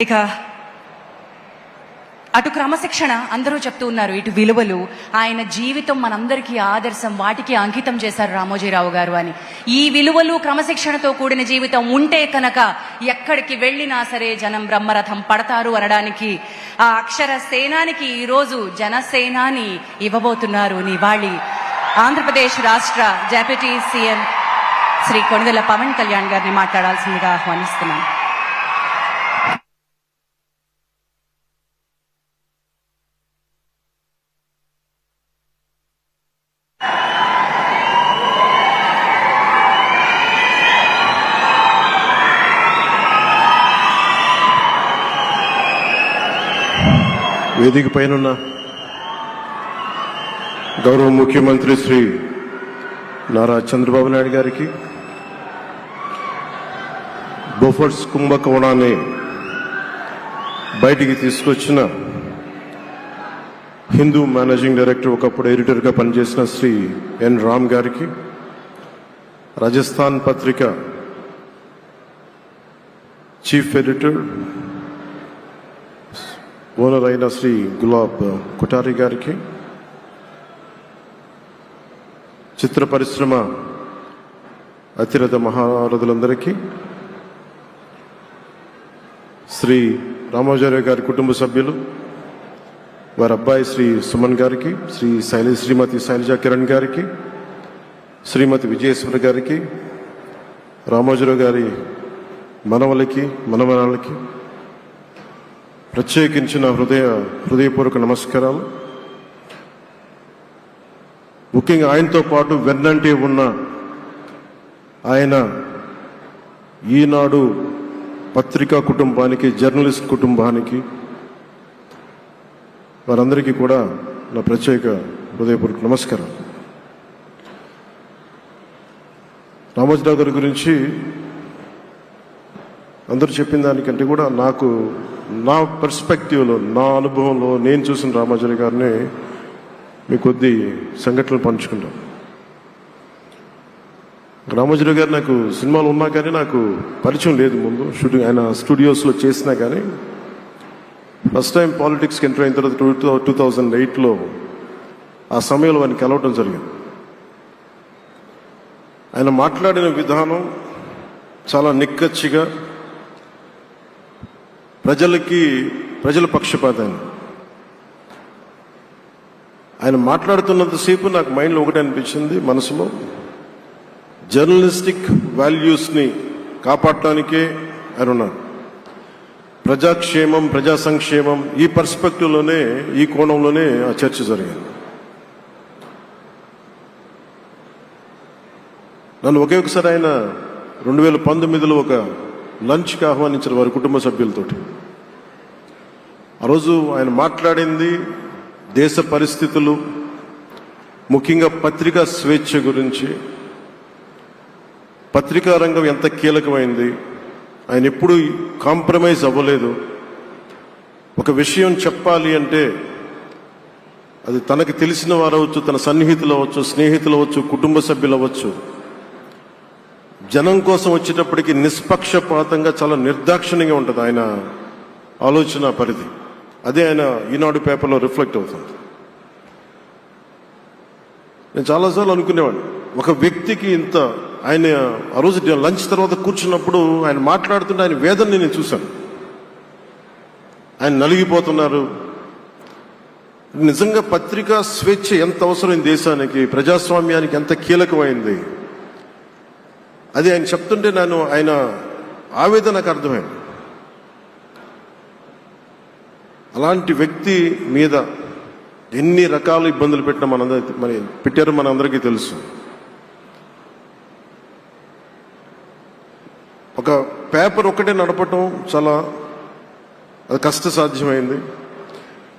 ఇక అటు క్రమశిక్షణ అందరూ చెప్తూ ఉన్నారు, ఇటు విలువలు. ఆయన జీవితం మనందరికీ ఆదర్శం, వాటికి అంకితం చేశారు రామోజీరావు గారు అని. ఈ విలువలు క్రమశిక్షణతో కూడిన జీవితం ఉంటే కనుక ఎక్కడికి వెళ్ళినా సరే జనం బ్రహ్మరథం పడతారు అనడానికి ఆ అక్షర సేనానికి ఈరోజు జనసేనాని ఇవ్వబోతున్నారు నివాళి. ఆంధ్రప్రదేశ్ రాష్ట్ర డిప్యూటీ సీఎం శ్రీ కొణిదెల పవన్ కళ్యాణ్ గారిని మాట్లాడాల్సిందిగా ఆహ్వానిస్తున్నాను. వేదిక పైన గౌరవ ముఖ్యమంత్రి శ్రీ నారా చంద్రబాబు నాయుడు గారికి, బోఫోర్స్ కుంభకోణాన్ని బయటికి తీసుకొచ్చిన హిందూ మేనేజింగ్ డైరెక్టర్, ఒకప్పుడు ఎడిటర్గా పనిచేసిన శ్రీ ఎన్ రామ్ గారికి, రాజస్థాన్ పత్రిక చీఫ్ ఎడిటర్ ఓనర్ అయిన శ్రీ గులాబ్ కొఠారి గారికి, చిత్ర పరిశ్రమ అతిరథ మహారథులందరికీ, శ్రీ రామోజీరావు గారి కుటుంబ సభ్యులు, వారి అబ్బాయి శ్రీ సుమన్ గారికి, శ్రీమతి శైలజా కిరణ్ గారికి, శ్రీమతి విజయేశ్వరి గారికి, రామోజీరావు గారి మనవలకి మనమనాలకి ప్రత్యేకించిన హృదయపూర్వక నమస్కారాలు. ముఖ్యంగా ఆయనతో పాటు వెన్నంటి ఉన్న ఆయన ఈనాడు పత్రికా కుటుంబానికి, జర్నలిస్ట్ కుటుంబానికి, వారందరికీ కూడా నా ప్రత్యేక హృదయపూర్వక నమస్కారం. రామోజీరావు గారి గురించి అందరూ చెప్పిన దానికంటే కూడా నా పర్స్పెక్టివ్లో, నా అనుభవంలో నేను చూసిన రామోజీరావు గారిని మీ కొద్ది సంఘటనలు పంచుకుంటాం. రామోజీరావు గారు నాకు సినిమాలు ఉన్నా కానీ నాకు పరిచయం లేదు. ముందు షూటింగ్ ఆయన స్టూడియోస్లో చేసినా కానీ ఫస్ట్ టైం పాలిటిక్స్కి ఎంటర్ అయిన తర్వాత 2008లో ఆ సమయంలో ఆయన్ని కలవటం జరిగింది. ఆయన మాట్లాడిన విధానం చాలా నిక్కచ్చిగా, ప్రజల పక్షపాతం. ఆయన మాట్లాడుతున్నంతసేపు నాకు మైండ్లో ఒకటే అనిపించింది, మనసులో జర్నలిస్టిక్ వాల్యూస్ని కాపాడటానికే ఆయన ఉన్నారు. ప్రజాక్షేమం, ప్రజా సంక్షేమం, ఈ పర్స్పెక్టివ్లోనే, ఈ కోణంలోనే ఆ చర్చ జరిగింది. నన్ను ఒకే ఒకసారి ఆయన 2019లో ఒక లంచ్కి ఆహ్వానించారు వారి కుటుంబ సభ్యులతోటి. ఆ రోజు ఆయన మాట్లాడింది దేశ పరిస్థితులు, ముఖ్యంగా పత్రికా స్వేచ్ఛ గురించి, పత్రికా రంగం ఎంత కీలకమైంది. ఆయన ఎప్పుడూ కాంప్రమైజ్ అవ్వలేదు. ఒక విషయం చెప్పాలి అంటే అది తనకు తెలిసిన వారు అవ్వచ్చు, తన సన్నిహితులు అవ్వచ్చు, స్నేహితులు అవ్వచ్చు, కుటుంబ సభ్యులు అవ్వచ్చు, జనం కోసం వచ్చేటప్పటికి నిష్పక్షపాతంగా, చాలా నిర్దాక్షిణ్యంగా ఉంటుంది ఆయన ఆలోచన పరిధి. అదే ఆయన ఈనాడు పేపర్లో రిఫ్లెక్ట్ అవుతుంది. నేను చాలాసార్లు అనుకునేవాడిని, ఒక వ్యక్తికి ఇంత, ఆయన ఆ రోజు లంచ్ తర్వాత కూర్చున్నప్పుడు ఆయన మాట్లాడుతుంటే ఆయన వేదనని నేను చూశాను. ఆయన నలిగిపోతున్నారు. నిజంగా పత్రికా స్వేచ్ఛ ఎంత అవసరం దేశానికి, ప్రజాస్వామ్యానికి ఎంత కీలకమైంది, అది ఆయన చెప్తుంటే ఆయన ఆవేదన నాకు అర్థమైంది. అలాంటి వ్యక్తి మీద ఎన్ని రకాల ఇబ్బందులు పెట్టారో మనందరికీ తెలుసు. ఒక పేపర్ ఒక్కటే నడపటం చాలా అది కష్టసాధ్యమైంది.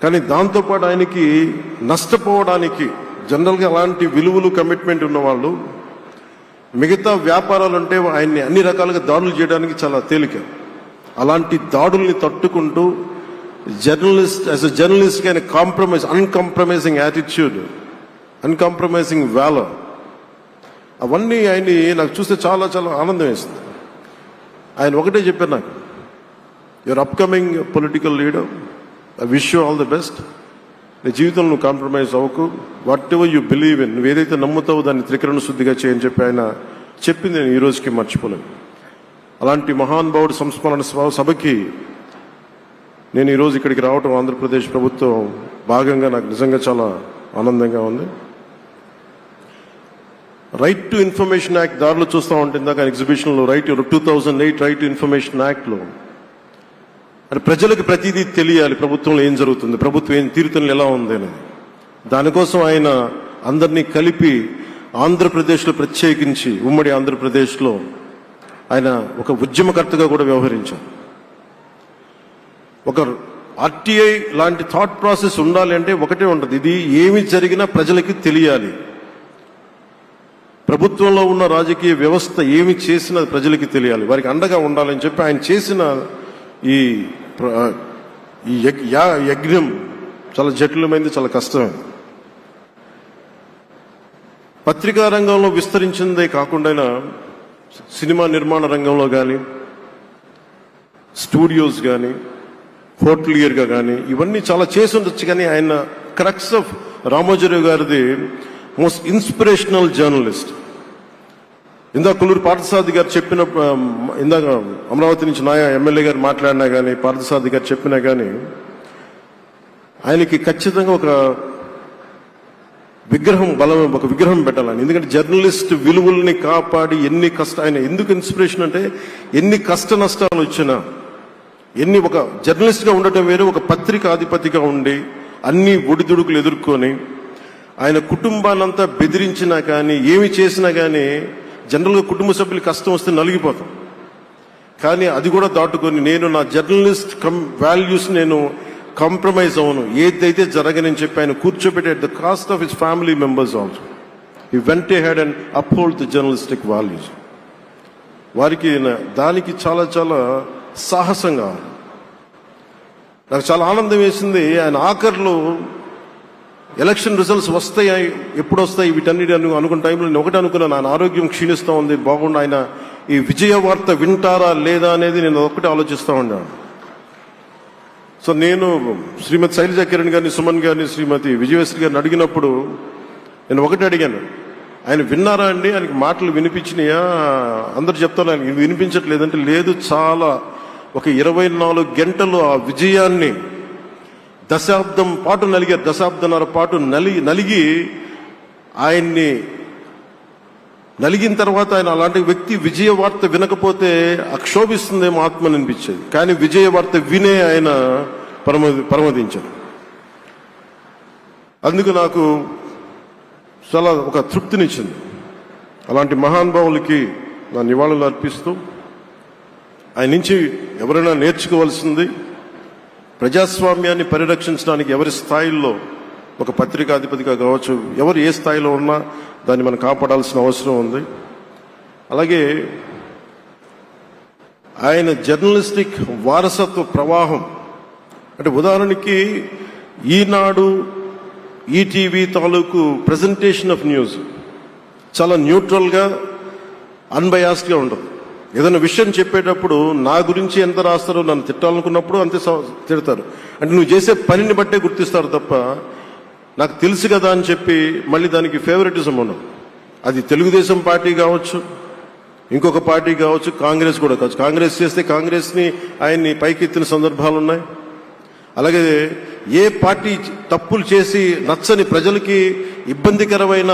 కానీ దాంతోపాటు ఆయనకి నష్టపోవడానికి, జనరల్గా అలాంటి విలువలు, కమిట్మెంట్ ఉన్నవాళ్ళు మిగతా వ్యాపారాలు అంటే ఆయన్ని అన్ని రకాలుగా దాడులు చేయడానికి చాలా తేలిక. అలాంటి దాడుల్ని తట్టుకుంటూ యాజ్ ఎ జర్నలిస్ట్ ఆయన అన్కాంప్రమైజింగ్ యాటిట్యూడ్, అన్కాంప్రమైజింగ్ వాలర్, అవన్నీ ఆయన్ని నాకు చూస్తే చాలా చాలా ఆనందం వేస్తుంది. ఆయన ఒకటే చెప్పారు నాకు, your upcoming political leader. I wish you all the best. నీ జీవితంలో నువ్వు కాంప్రమైజ్ అవ్వకు. What ever you believe in, నువ్వు ఏదైతే నమ్ముతావో దాన్ని త్రికరణ శుద్ధిగా చేయని చెప్పి ఆయన చెప్పింది నేను ఈ రోజుకి మర్చిపోలేను. అలాంటి మహానుభావుడు సంస్మరణ సభకి నేను ఈరోజు ఇక్కడికి రావటం ఆంధ్రప్రదేశ్ ప్రభుత్వం భాగంగా నాకు నిజంగా చాలా ఆనందంగా ఉంది. రైట్ టు ఇన్ఫర్మేషన్ యాక్ట్ దారిలో చూస్తూ ఉంటే ఇందాక ఎగ్జిబిషన్లో 2008 రైట్ టు ఇన్ఫర్మేషన్ యాక్ట్లో అంటే ప్రజలకు ప్రతిదీ తెలియాలి, ప్రభుత్వంలో ఏం జరుగుతుంది, ప్రభుత్వం ఏం తీరుతలు ఎలా ఉంది అనేది. దానికోసం ఆయన అందరినీ కలిపి ఆంధ్రప్రదేశ్లో ప్రత్యేకించి ఉమ్మడి ఆంధ్రప్రదేశ్లో ఆయన ఒక ఉద్యమకర్తగా కూడా వ్యవహరించారు. ఒక ఆర్టీఐ లాంటి థాట్ ప్రాసెస్ ఉండాలి అంటే ఒకటే ఉంటుంది, ఇది ఏమి జరిగినా ప్రజలకి తెలియాలి. ప్రభుత్వంలో ఉన్న రాజకీయ వ్యవస్థ ఏమి చేసినా ప్రజలకి తెలియాలి, వారికి అండగా ఉండాలని చెప్పి ఆయన చేసిన ఈ యజ్ఞం చాలా జటిలమైంది, చాలా కష్టమైంది. పత్రికా రంగంలో విస్తరించిందే కాకుండా సినిమా నిర్మాణ రంగంలో కానీ, స్టూడియోస్ కానీ, హోటలియర్గా కానీ ఇవన్నీ చాలా చేసి ఉండొచ్చు. కానీ ఆయన క్రక్స్ ఆఫ్ రామోజీరావు గారిది మోస్ట్ ఇన్స్పిరేషనల్ జర్నలిస్ట్. ఇందాక కొల్లూరు పార్థసారథి గారు చెప్పిన, ఇందాక అమరావతి నుంచి నాయ ఎమ్మెల్యే గారు మాట్లాడినా కానీ, పార్థసారథి గారు చెప్పినా కానీ ఆయనకి ఖచ్చితంగా ఒక విగ్రహం పెట్టాలని. ఎందుకంటే జర్నలిస్ట్ విలువల్ని కాపాడి ఆయన ఎందుకు ఇన్స్పిరేషన్ అంటే ఎన్ని కష్ట నష్టాలు వచ్చినా, ఒక జర్నలిస్ట్గా ఉండటం వేరే, ఒక పత్రికాధిపతిగా ఉండి అన్ని ఒడిదుడుకులు ఎదుర్కొని ఆయన కుటుంబాన్నంతా బెదిరించినా కానీ ఏమి చేసినా కానీ జనరల్గా కుటుంబ సభ్యులు కష్టం వస్తే నలిగిపోతాం. కానీ అది కూడా దాటుకొని నేను నా జర్నలిస్ట్ వాల్యూస్ నేను కాంప్రమైజ్ అవ్వను, ఏదైతే జరగనని చెప్పి ఆయన కూర్చోబెట్టి at the cost of his family members also he vent ahead and uphold the journalistic values. వారికి దానికి చాలా చాలా సాహసంగా నాకు చాలా ఆనందం వేసింది. ఆయన ఆఖరిలో ఎలక్షన్ రిజల్ట్స్ వస్తాయి, ఎప్పుడు వస్తాయి వీటన్నిటి అనుకున్న టైంలో నేను ఒకటి అనుకున్నాను, ఆయన ఆరోగ్యం క్షీణిస్తూ ఉంది, బాగుండు, ఆయన ఈ విజయ వార్త వింటారా లేదా అనేది నేను ఒకటి ఆలోచిస్తూ ఉన్నాను. సో నేను శ్రీమతి శైలజా కిరణ్ గారిని, సుమన్ గారిని, శ్రీమతి విజయశ్రీ గారిని అడిగినప్పుడు నేను ఒకటి అడిగాను, ఆయన విన్నారా అండి, ఆయనకి మాటలు వినిపించినాయా? అందరు చెప్తారు ఆయనకి వినిపించట్లేదంటే లేదు, చాలా ఒక 24 గంటలు ఆ విజయాన్ని దశాబ్దన్నర పాటు నలిగి ఆయన్ని నలిగిన తర్వాత ఆయన అలాంటి వ్యక్తి విజయ వార్త వినకపోతే అక్షోభిస్తుందేమో ఆత్మ అనిపించేది. కానీ విజయ వార్త వినే ఆయన పరమదించారు. అందుకు నాకు చాలా ఒక తృప్తినిచ్చింది. అలాంటి మహానుభావులకి నా నివాళులు అర్పిస్తూ ఆయన నుంచి ఎవరైనా నేర్చుకోవాల్సింది ప్రజాస్వామ్యాన్ని పరిరక్షించడానికి ఎవరి స్థాయిల్లో, ఒక పత్రికాధిపతిగా కావచ్చు, ఎవరు ఏ స్థాయిలో ఉన్నా దాన్ని మనం కాపాడాల్సిన అవసరం ఉంది. అలాగే ఆయన జర్నలిస్టిక్ వారసత్వ ప్రవాహం అంటే ఉదాహరణకి ఈనాడు, ఈటీవీ తాలూకు ప్రెజెంటేషన్ ఆఫ్ న్యూస్ చాలా న్యూట్రల్గా, అన్బయాస్డ్గా ఉండదు. ఏదైనా విషయం చెప్పేటప్పుడు నా గురించి ఎంత రాస్తారో, నన్ను తిట్టాలనుకున్నప్పుడు అంతే తిడతారు. అంటే నువ్వు చేసే పనిని బట్టే గుర్తిస్తారు తప్ప నాకు తెలుసు కదా అని చెప్పి మళ్ళీ దానికి ఫేవరెటిజం ఉండదు. అది తెలుగుదేశం పార్టీ కావచ్చు, ఇంకొక పార్టీ కావచ్చు, కాంగ్రెస్ కూడా కావచ్చు. కాంగ్రెస్ చేస్తే కాంగ్రెస్ని ఆయన్ని పైకెత్తిన సందర్భాలు ఉన్నాయి. అలాగే ఏ పార్టీ తప్పులు చేసి నచ్చని, ప్రజలకి ఇబ్బందికరమైన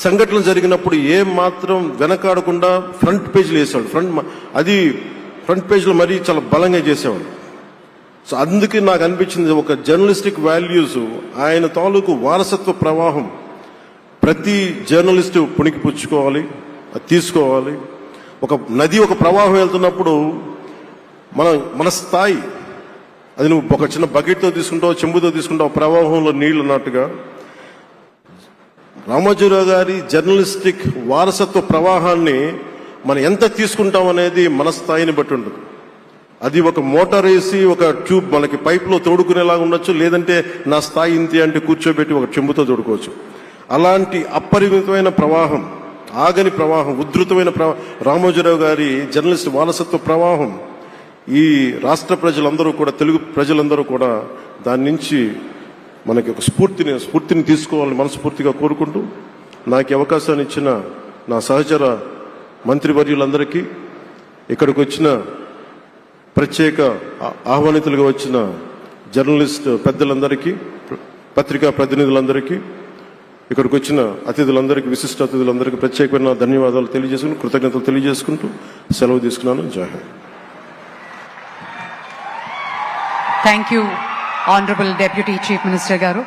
సంఘటనలు జరిగినప్పుడు ఏం మాత్రం వెనకాడకుండా ఫ్రంట్ పేజీలు వేసేవాడు. ఫ్రంట్ పేజీలో మరీ చాలా బలంగా చేసేవాడు. సో అందుకే నాకు అనిపించింది ఒక జర్నలిస్టిక్ వాల్యూస్, ఆయన తాలూకు వారసత్వ ప్రవాహం ప్రతి జర్నలిస్టు పుణికిపుచ్చుకోవాలి, అది తీసుకోవాలి. ఒక నది ఒక ప్రవాహం వెళ్తున్నప్పుడు మన స్థాయి, అది నువ్వు ఒక చిన్న బకెట్తో తీసుకుంటావు, చెంబుతో తీసుకుంటావు, ప్రవాహంలో నీళ్లు ఉన్నట్టుగా రామోజీరావు గారి జర్నలిస్టిక్ వారసత్వ ప్రవాహాన్ని మనం ఎంత తీసుకుంటాం అనేది మన స్థాయిని బట్టి ఉంటుంది. అది ఒక మోటార్ వేసి ఒక ట్యూబ్ మనకి పైప్లో తోడుకునేలాగా ఉండొచ్చు, లేదంటే నా స్థాయి ఇంతే అంటే కూర్చోబెట్టి ఒక చెంబుతో తోడుకోవచ్చు. అలాంటి అపరిమితమైన ప్రవాహం, ఆగని ప్రవాహం, ఉధృతమైన రామోజీరావు గారి జర్నలిస్ట్ వారసత్వ ప్రవాహం ఈ రాష్ట్ర ప్రజలందరూ కూడా, తెలుగు ప్రజలందరూ కూడా దాని నుంచి మనకి ఒక స్ఫూర్తిని తీసుకోవాలని మనస్ఫూర్తిగా కోరుకుంటూ, నాకు ఈ అవకాశాన్ని ఇచ్చిన నా సహచర మంత్రివర్యులందరికీ, ఇక్కడికి వచ్చిన ప్రత్యేక ఆహ్వానితులుగా వచ్చిన జర్నలిస్ట్ పెద్దలందరికీ, పత్రికా ప్రతినిధులందరికీ, ఇక్కడికి వచ్చిన అతిథులందరికీ, విశిష్ట అతిథులందరికీ ప్రత్యేకమైన ధన్యవాదాలు తెలియజేసుకుంటూ, కృతజ్ఞతలు తెలియజేసుకుంటూ సెలవు తీసుకున్నాను. జై Hind. Thank you honourable deputy chief minister గారు.